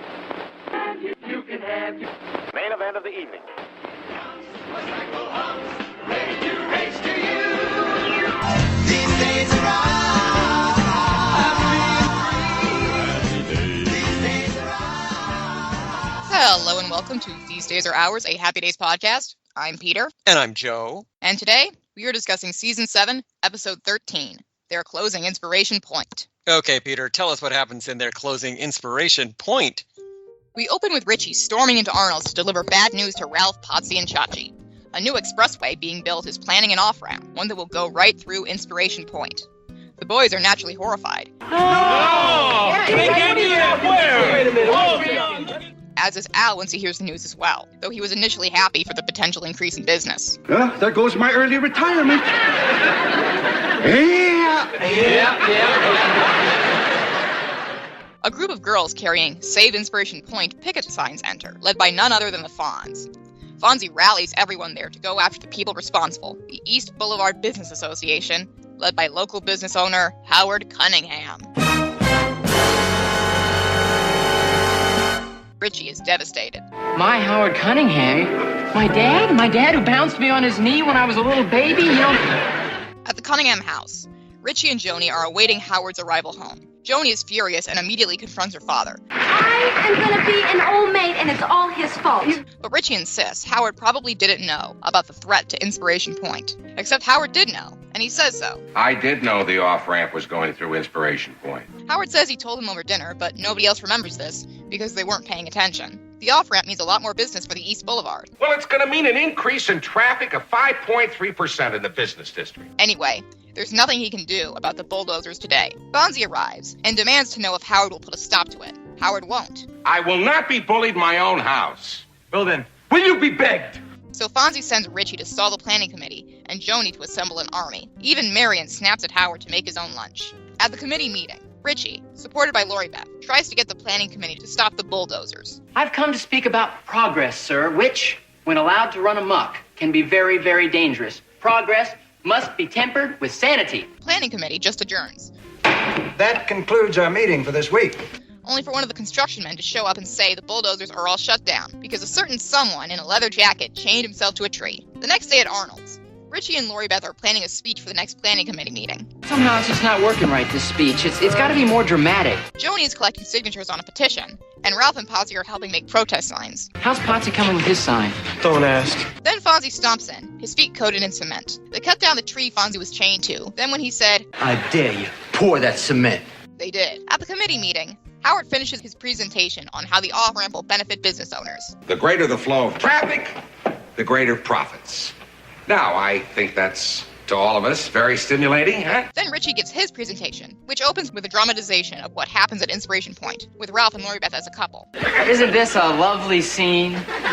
You can have your Main event of the evening. ready to race to you. These days are Hello and welcome to These Days Are Ours, a Happy Days podcast. I'm Peter. And I'm Joe. And today, we are discussing Season 7, Episode 13, their closing inspiration point. Okay, Peter, tell us what happens in their closing inspiration point. We open with Richie storming into Arnold's to deliver bad news to Ralph, Potsy, and Chachi. A new expressway being built is planning an off-ramp, one that will go right through inspiration point. The boys are naturally horrified. As is Al once he hears the news as well, though he was initially happy for the potential increase in business. There goes my early retirement. A group of girls carrying Save Inspiration Point picket signs enter, led by none other than the Fonz. Fonzie rallies everyone there to go after the people responsible, the East Boulevard Business Association, led by local business owner Howard Cunningham. Richie is devastated. My Howard Cunningham? My dad who bounced me on his knee when I was a little baby, you know? At the Cunningham house, Richie and Joni are awaiting Howard's arrival home. Joni is furious and immediately confronts her father. I am going to be an old maid, and it's all his fault. But Richie insists Howard probably didn't know about the threat to Inspiration Point. Except Howard did know, and he says so. I did know the off-ramp was going through Inspiration Point. Howard says he told him over dinner, but nobody else remembers this because they weren't paying attention. The off-ramp means a lot more business for the East Boulevard. Well, it's going to mean an increase in traffic of 5.3% in the business district. Anyway, there's nothing he can do about the bulldozers today. Fonzie arrives and demands to know if Howard will put a stop to it. Howard won't. I will not be bullied in my own house. Well then, will you be begged? So Fonzie sends Richie to stall the planning committee and Joni to assemble an army. Even Marion snaps at Howard to make his own lunch. At the committee meeting, Richie, supported by Lori Beth, tries to get the planning committee to stop the bulldozers. I've come to speak about progress, sir, which, when allowed to run amok, can be very, very dangerous. Progress must be tempered with sanity. Planning committee just adjourns, That concludes our meeting for this week. only for one of the construction men to show up and say the bulldozers are all shut down because a certain someone in a leather jacket chained himself to a tree. The next day at Arnold's, Richie and Lori Beth are planning a speech for the next planning committee meeting. Somehow it's just not working right, this speech. It's got to be more dramatic. Joni is collecting signatures on a petition, and Ralph and Potsy are helping make protest signs. How's Potsy coming with his sign? Don't ask. Then Fonzie stomps in, his feet coated in cement. They cut down the tree Fonzie was chained to. Then when he said, I dare you, pour that cement. they did. At the committee meeting, Howard finishes his presentation on how the off-ramp will benefit business owners. The greater the flow of traffic, the greater profits. Now, I think that's, to all of us, very stimulating, huh? Then Richie gives his presentation, which opens with a dramatization of what happens at Inspiration Point, with Ralph and Lori Beth as a couple. Isn't this a lovely scene?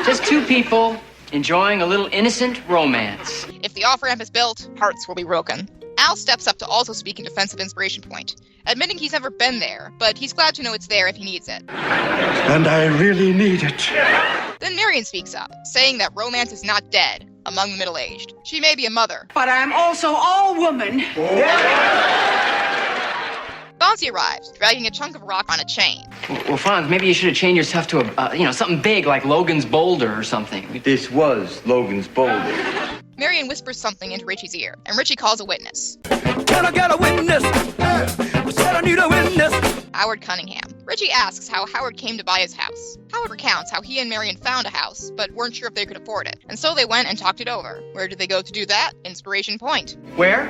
Just two people enjoying a little innocent romance. If the off-ramp is built, hearts will be broken. Al steps up to also speak in defense of Inspiration Point, admitting he's never been there, but he's glad to know it's there if he needs it. And I really need it. Then Marion speaks up, saying that romance is not dead among the middle-aged. She may be a mother. But I'm also all woman. Fonzie arrives, dragging a chunk of rock on a chain. Well, Franz, maybe you should have chained yourself to something big like Logan's Boulder or something. This was Logan's Boulder. Marion whispers something into Richie's ear, and Richie calls a witness. Can I get a witness? We said I need a witness. Howard Cunningham. Richie asks how Howard came to buy his house. Howard recounts how he and Marion found a house, but weren't sure if they could afford it. And so they went and talked it over. Where did they go to do that? Inspiration Point. Where?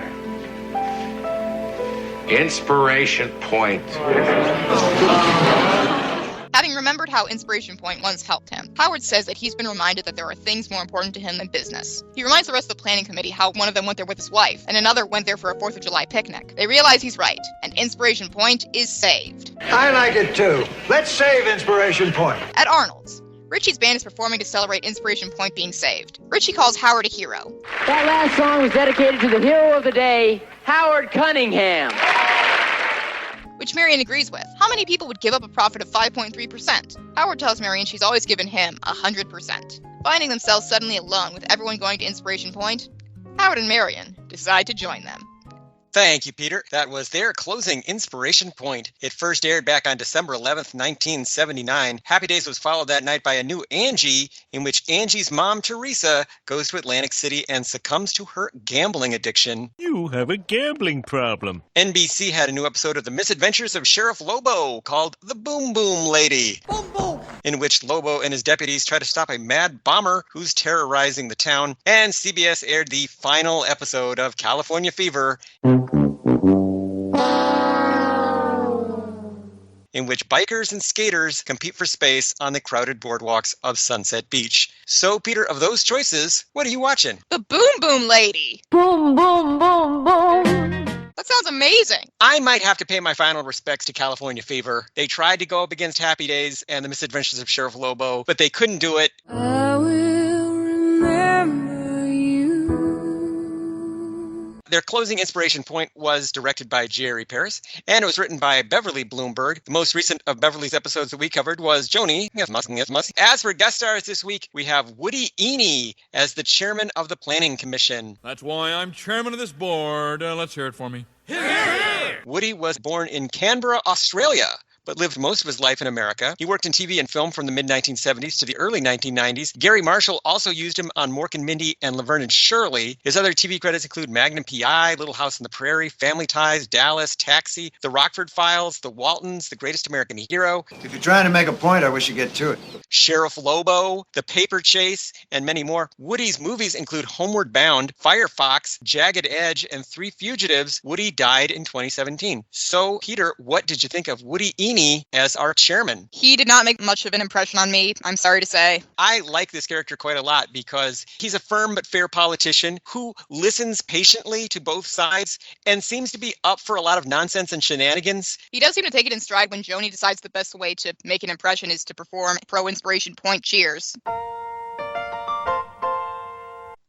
Inspiration Point. Having remembered how Inspiration Point once helped him, Howard says that he's been reminded that there are things more important to him than business. He reminds the rest of the planning committee how one of them went there with his wife, and another went there for a 4th of July picnic. They realize he's right, and Inspiration Point is saved. I like it too. Let's save Inspiration Point. At Arnold's, Richie's band is performing to celebrate Inspiration Point being saved. Richie calls Howard a hero. That last song was dedicated to the hero of the day, Howard Cunningham. Which Marion agrees with. How many people would give up a profit of 5.3%? Howard tells Marion she's always given him 100%. Finding themselves suddenly alone with everyone going to Inspiration Point, Howard and Marion decide to join them. Thank you, Peter. That was their closing inspiration point. It first aired back on December 11th, 1979. Happy Days was followed that night by a new Angie, in which Angie's mom, Teresa, goes to Atlantic City and succumbs to her gambling addiction. You have a gambling problem. NBC had a new episode of The Misadventures of Sheriff Lobo called The Boom Boom Lady. Boom Boom! In which Lobo and his deputies try to stop a mad bomber who's terrorizing the town. And CBS aired the final episode of California Fever, in which bikers and skaters compete for space on the crowded boardwalks of Sunset Beach. So, Peter, of those choices, what are you watching? The Boom Boom Lady. Boom, boom, boom, boom. That sounds amazing. I might have to pay my final respects to California Fever. They tried to go up against Happy Days and The Misadventures of Sheriff Lobo, but they couldn't do it. I will remember you. Their closing inspiration point was directed by Jerry Paris, and it was written by Beverly Bloomberg. The most recent of Beverly's episodes that we covered was Joni. As for guest stars this week, we have Woody Eney as the chairman of the Planning Commission. That's why I'm chairman of this board. Let's hear it for me. Woody was born in Canberra, Australia, but lived most of his life in America. He worked in TV and film from the mid-1970s to the early 1990s. Gary Marshall also used him on Mork and Mindy and Laverne and Shirley. His other TV credits include Magnum P.I., Little House on the Prairie, Family Ties, Dallas, Taxi, The Rockford Files, The Waltons, The Greatest American Hero. If you're trying to make a point, I wish you'd get to it. Sheriff Lobo, The Paper Chase, and many more. Woody's movies include Homeward Bound, Firefox, Jagged Edge, and Three Fugitives. Woody died in 2017. So, Peter, what did you think of Woody Eney as our chairman? He did not make much of an impression on me, I'm sorry to say. I like this character quite a lot because he's a firm but fair politician who listens patiently to both sides and seems to be up for a lot of nonsense and shenanigans. He does seem to take it in stride when Joni decides the best way to make an impression is to perform pro-inspiration point cheers.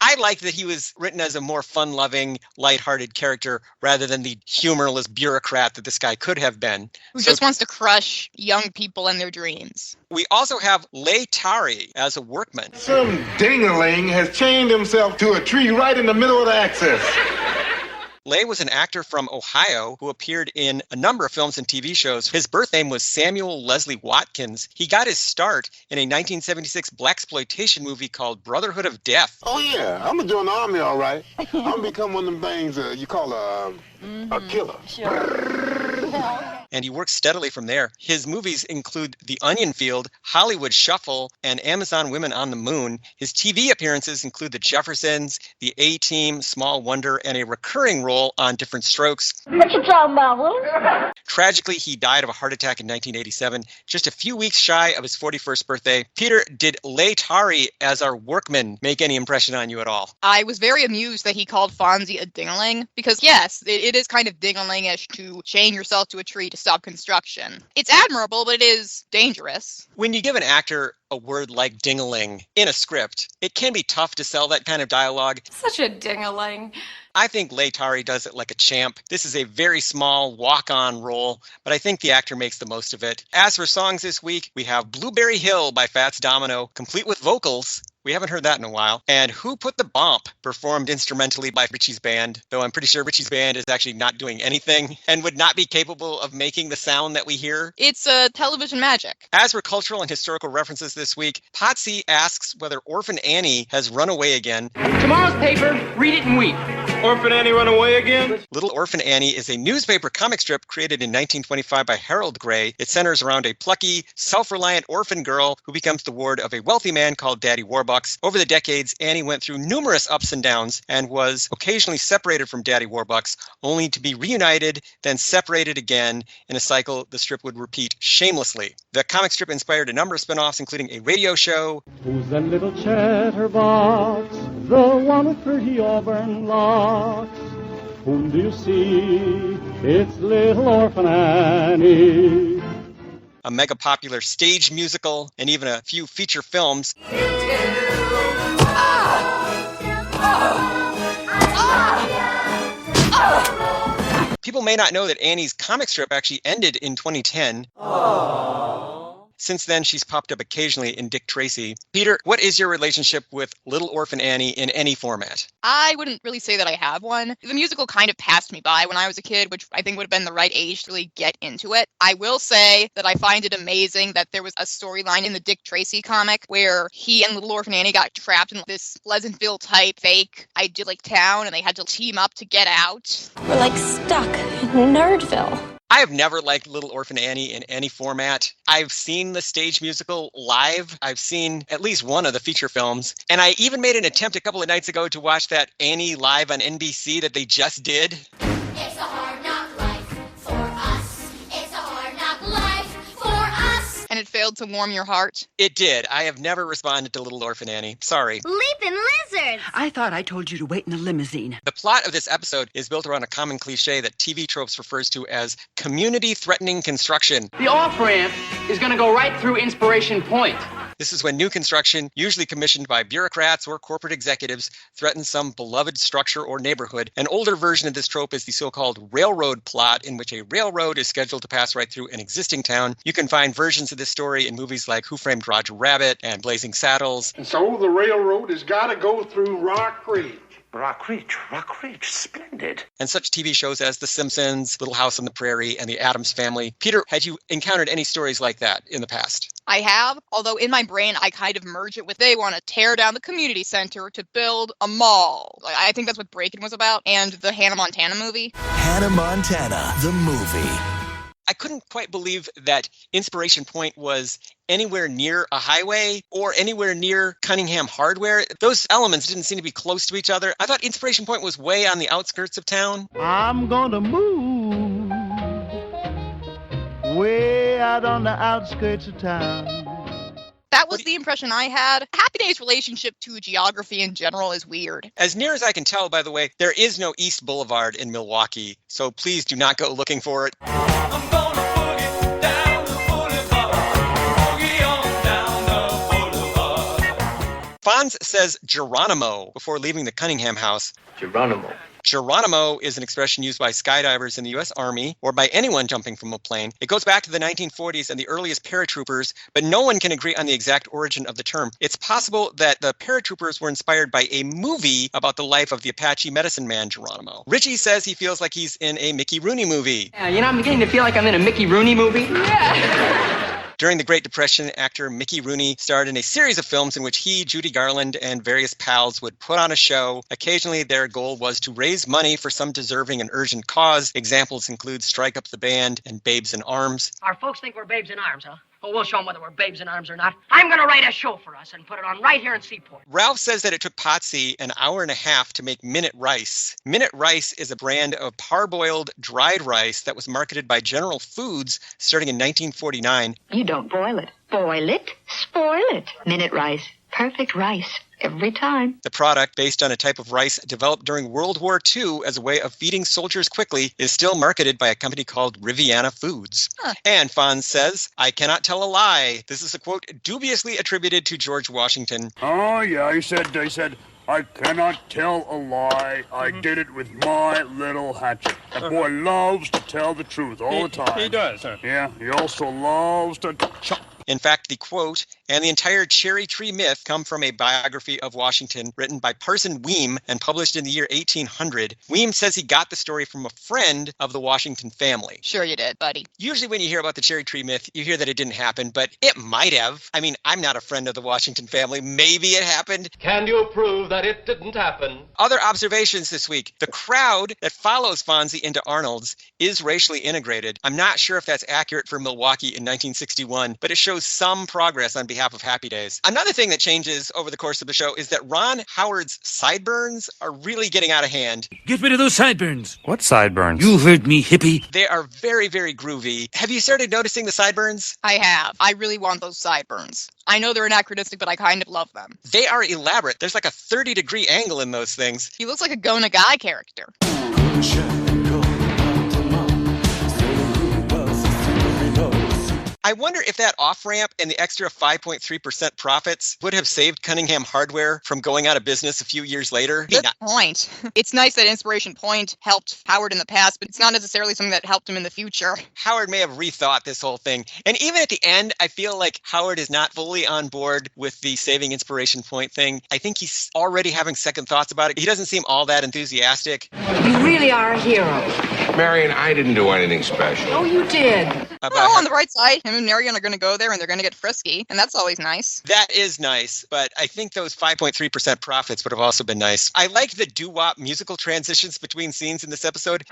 I like that he was written as a more fun-loving, lighthearted character rather than the humorless bureaucrat that this guy could have been. Who just wants to crush young people and their dreams. We also have Leigh Tari as a workman. Some ding-a-ling has chained himself to a tree right in the middle of the axis. Leigh was an actor from Ohio who appeared in a number of films and TV shows. His birth name was Samuel Leslie Watkins. He got his start in a 1976 blaxploitation movie called Brotherhood of Death. Oh, yeah. I'm going to join the army, all right. I'm going to become one of them things you call a killer. And he worked steadily from there. His movies include The Onion Field, Hollywood Shuffle, and Amazon Women on the Moon. His TV appearances include The Jeffersons, The A-Team, Small Wonder, and a recurring role on Different Strokes. What you talking about, Willie? Tragically, he died of a heart attack in 1987, just a few weeks shy of his 41st birthday. Peter, did Leigh Tari as our workman make any impression on you at all? I was very amused that he called Fonzie a ding-a-ling, because yes, it is kind of ding-a-ling-ish to chain yourself to a tree to stop construction. It's admirable, but it is dangerous. When you give an actor a word like ding-a-ling in a script, it can be tough to sell that kind of dialogue. Such a ding-a-ling. I think Leigh Tari does it like a champ. This is a very small walk-on role, but I think the actor makes the most of it. As for songs this week, we have Blueberry Hill by Fats Domino, complete with vocals. We haven't heard that in a while. And Who Put the Bump, performed instrumentally by Richie's band, though I'm pretty sure Richie's band is actually not doing anything and would not be capable of making the sound that we hear. It's television magic. As for cultural and historical references this week, Potsy asks whether Orphan Annie has run away again. Tomorrow's paper, read it and weep. Orphan Annie run away again? Little Orphan Annie is a newspaper comic strip created in 1925 by Harold Gray. It centers around a plucky, self-reliant orphan girl who becomes the ward of a wealthy man called Daddy Warbucks. Over the decades, Annie went through numerous ups and downs and was occasionally separated from Daddy Warbucks, only to be reunited, then separated again. In a cycle, the strip would repeat shamelessly. The comic strip inspired a number of spin-offs, including a radio show. Who's that little chatterbox, the one with pretty auburn locks? Whom do you see? It's little Orphan Annie. A mega popular stage musical, and even a few feature films. People may not know that Annie's comic strip actually ended in 2010. Since then, she's popped up occasionally in Dick Tracy. Peter, what is your relationship with Little Orphan Annie in any format? I wouldn't really say that I have one. The musical kind of passed me by when I was a kid, which I think would have been the right age to really get into it. I will say that I find it amazing that there was a storyline in the Dick Tracy comic where he and Little Orphan Annie got trapped in this Pleasantville type fake idyllic town and they had to team up to get out. We're like stuck in Nerdville. I have never liked Little Orphan Annie in any format. I've seen the stage musical live. I've seen at least one of the feature films. And I even made an attempt a couple of nights ago to watch that Annie live on NBC that they just did. It's a hard knock life for us. It's a hard knock life for us. And it failed to warm your heart? It did. I have never responded to Little Orphan Annie. Sorry. Leaping lizards. I thought I told you to wait in the limousine. The plot of this episode is built around a common cliche that TV Tropes refers to as community-threatening construction. The off-ramp is going to go right through Inspiration Point. This is when new construction, usually commissioned by bureaucrats or corporate executives, threatens some beloved structure or neighborhood. An older version of this trope is the so-called railroad plot, in which a railroad is scheduled to pass right through an existing town. You can find versions of this story in movies like Who Framed Roger Rabbit and Blazing Saddles. And so the railroad has got to go through Rock Ridge. Rock Ridge, splendid. And such TV shows as The Simpsons, Little House on the Prairie, and The Addams Family. Peter, had you encountered any stories like that in the past? I have, although in my brain I kind of merge it with they want to tear down the community center to build a mall. I think that's what Breakin' was about, and the Hannah Montana movie. Hannah Montana, the movie. I couldn't quite believe that Inspiration Point was anywhere near a highway or anywhere near Cunningham Hardware. Those elements didn't seem to be close to each other. I thought Inspiration Point was way on the outskirts of town. I'm gonna move way out on the outskirts of town. That was the impression I had. Happy Days' relationship to geography in general is weird. As near as I can tell, by the way, there is no East Boulevard in Milwaukee, so please do not go looking for it. Fonz says Geronimo before leaving the Cunningham house. Geronimo. Geronimo is an expression used by skydivers in the U.S. Army or by anyone jumping from a plane. It goes back to the 1940s and the earliest paratroopers, but no one can agree on the exact origin of the term. It's possible that the paratroopers were inspired by a movie about the life of the Apache medicine man Geronimo. Richie says he feels like he's in a Mickey Rooney movie. Yeah, I'm beginning to feel like I'm in a Mickey Rooney movie. Yeah. During the Great Depression, actor Mickey Rooney starred in a series of films in which he, Judy Garland, and various pals would put on a show. Occasionally, their goal was to raise money for some deserving and urgent cause. Examples include Strike Up the Band and Babes in Arms. Our folks think we're babes in arms, huh? Well, we'll show them whether we're babes in arms or not. I'm going to write a show for us and put it on right here in Seaport. Ralph says that it took Potsy an hour and a half to make Minute Rice. Minute Rice is a brand of parboiled dried rice that was marketed by General Foods starting in 1949. You don't boil it. Boil it, spoil it. Minute Rice. Perfect rice. Every time. The product, based on a type of rice developed during World War II as a way of feeding soldiers quickly, is still marketed by a company called Riviana Foods. Huh. And Fonz says, I cannot tell a lie. This is a quote dubiously attributed to George Washington. Oh, yeah, he said, I cannot tell a lie. I did it with my little hatchet. That boy loves to tell the truth all the time. He does, huh? Yeah, he also loves to chop. In fact, the quote and the entire cherry tree myth come from a biography of Washington written by Parson Weem and published in the year 1800. Weem says he got the story from a friend of the Washington family. Sure you did, buddy. Usually when you hear about the cherry tree myth, you hear that it didn't happen, but it might have. I mean, I'm not a friend of the Washington family. Maybe it happened. Can you prove that it didn't happen? Other observations this week. The crowd that follows Fonzie into Arnold's is racially integrated. I'm not sure if that's accurate for Milwaukee in 1961, but it shows some progress on behalf of Happy Days. Another thing that changes over the course of the show is that Ron Howard's sideburns are really getting out of hand. Get rid of those sideburns. What sideburns? You heard me, hippie. They are very, very groovy. Have you started noticing the sideburns? I have. I really want those sideburns. I know they're anachronistic, but I kind of love them. They are elaborate. There's like a 30-degree angle in those things. He looks like a Go Nagai character. I wonder if that off-ramp and the extra 5.3% profits would have saved Cunningham Hardware from going out of business a few years later. Good point. It's nice that Inspiration Point helped Howard in the past, but it's not necessarily something that helped him in the future. Howard may have rethought this whole thing. And even at the end, I feel like Howard is not fully on board with the saving Inspiration Point thing. I think he's already having second thoughts about it. He doesn't seem all that enthusiastic. You really are a hero. Marion, I didn't do anything special. Oh, you did. Well, on the right side, him and Marion are going to go there and they're going to get frisky, and that's always nice. That is nice, but I think those 5.3% profits would have also been nice. I like the doo-wop musical transitions between scenes in this episode.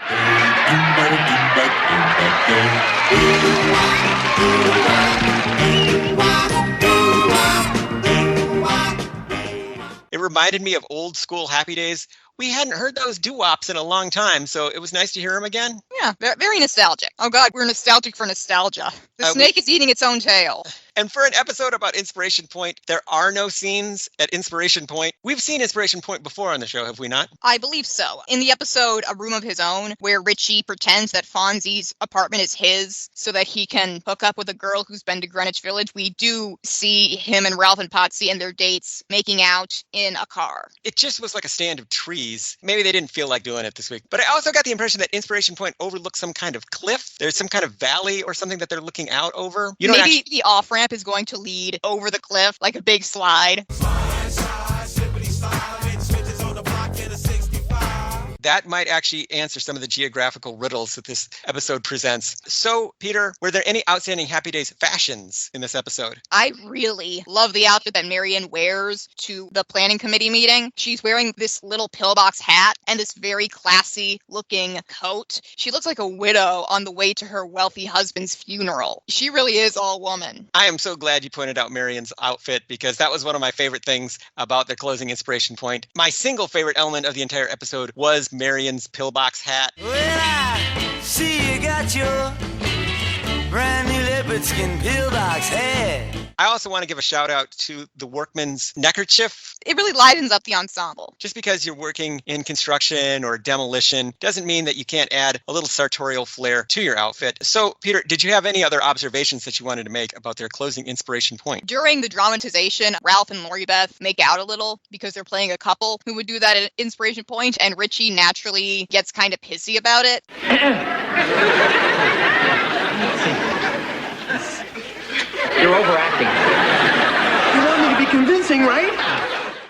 It reminded me of old school Happy Days. We hadn't heard those doo-wops in a long time, so it was nice to hear them again. Yeah, very nostalgic. Oh God, we're nostalgic for nostalgia. The snake is eating its own tail. And for an episode about Inspiration Point, there are no scenes at Inspiration Point. We've seen Inspiration Point before on the show, have we not? I believe so. In the episode A Room of His Own, where Richie pretends that Fonzie's apartment is his so that he can hook up with a girl who's been to Greenwich Village, we do see him and Ralph and Potsy and their dates making out in a car. It just was like a stand of trees. Maybe they didn't feel like doing it this week. But I also got the impression that Inspiration Point overlooks some kind of cliff. There's some kind of valley or something that they're looking out over. Maybe the off-ramp is going to lead over the cliff like a big slide. That might actually answer some of the geographical riddles that this episode presents. So, Peter, were there any outstanding Happy Days fashions in this episode? I really love the outfit that Marion wears to the planning committee meeting. She's wearing this little pillbox hat and this very classy looking coat. She looks like a widow on the way to her wealthy husband's funeral. She really is all woman. I am so glad you pointed out Marion's outfit because that was one of my favorite things about their closing Inspiration Point. My single favorite element of the entire episode was Marion's pillbox hat. Well, I see you got your brand new leopard skin pillbox hat. I also want to give a shout out to the workman's neckerchief. It really livens up the ensemble. Just because you're working in construction or demolition doesn't mean that you can't add a little sartorial flair to your outfit. So, Peter, did you have any other observations that you wanted to make about their closing Inspiration Point? During the dramatization, Ralph and Lori Beth make out a little because they're playing a couple who would do that at Inspiration Point, and Richie naturally gets kind of pissy about it. You're overacting. You want me to be convincing, right?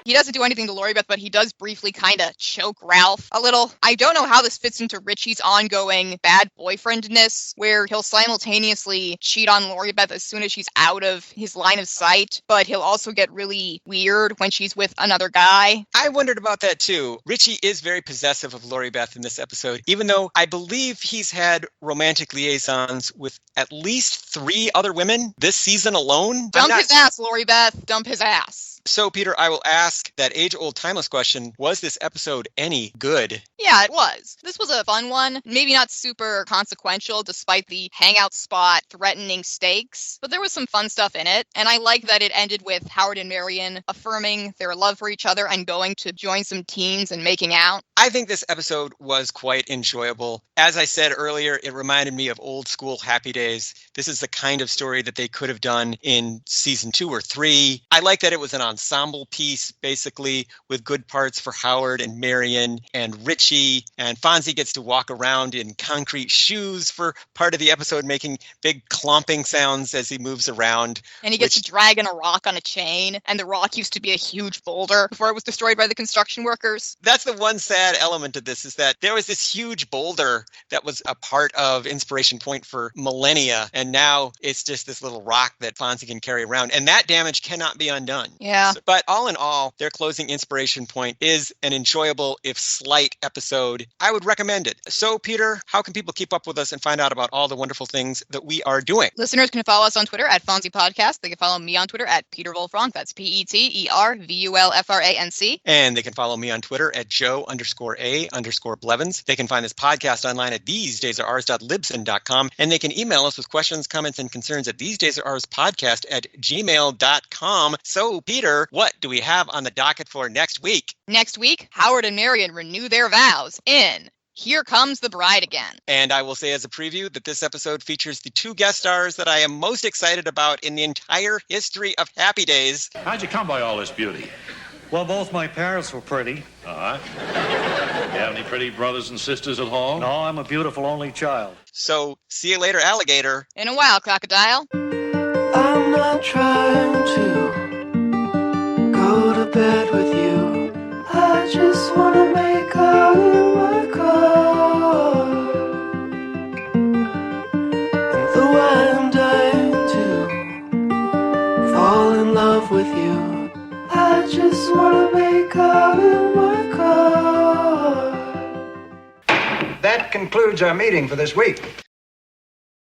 He doesn't do anything to Lori Beth, but he does briefly kind of choke Ralph a little. I don't know how this fits into Richie's ongoing bad boyfriendness, where he'll simultaneously cheat on Lori Beth as soon as she's out of his line of sight, but he'll also get really weird when she's with another guy. I wondered about that too. Richie is very possessive of Lori Beth in this episode, even though I believe he's had romantic liaisons with at least 3 other women this season alone. Dump his ass, Lori Beth. Dump his ass. So, Peter, I will ask that age-old timeless question, was this episode any good? Yeah, it was. This was a fun one. Maybe not super consequential, despite the hangout spot threatening stakes, but there was some fun stuff in it, and I like that it ended with Howard and Marion affirming their love for each other and going to join some teens and making out. I think this episode was quite enjoyable. As I said earlier, it reminded me of old school Happy Days. This is the kind of story that they could have done in season 2 or 3. I like that it was an ensemble piece, basically, with good parts for Howard and Marion and Richie. And Fonzie gets to walk around in concrete shoes for part of the episode, making big clomping sounds as he moves around. And he gets to drag in a rock on a chain. And the rock used to be a huge boulder before it was destroyed by the construction workers. That's the one sad element of this, is that there was this huge boulder that was a part of Inspiration Point for millennia. And now it's just this little rock that Fonzie can carry around. And that damage cannot be undone. Yeah. But all in all, their closing Inspiration Point is an enjoyable, if slight, episode. I would recommend it. So, Peter, how can people keep up with us and find out about all the wonderful things that we are doing? Listeners can follow us on Twitter at Fonzie Podcast. They can follow me on Twitter at Peter Wolfranc. That's PeterVulfranc. And they can follow me on Twitter at Joe_A_Blevins. They can find this podcast online at thesedaysare.libsyn.com. And they can email us with questions, comments, and concerns at thesedaysarepodcast@gmail.com. So, Peter, what do we have on the docket for next week? Next week, Howard and Marion renew their vows in Here Comes the Bride Again. And I will say as a preview that this episode features the two guest stars that I am most excited about in the entire history of Happy Days. How'd you come by all this beauty? Well, both my parents were pretty. Uh-huh. You have any pretty brothers and sisters at home? No, I'm a beautiful only child. So, see you later, alligator. In a while, crocodile. I'm not trying to go to bed with you. I just want to make out in my car. And though I'm dying to fall in love with you, I just want to make out in my car. That concludes our meeting for this week.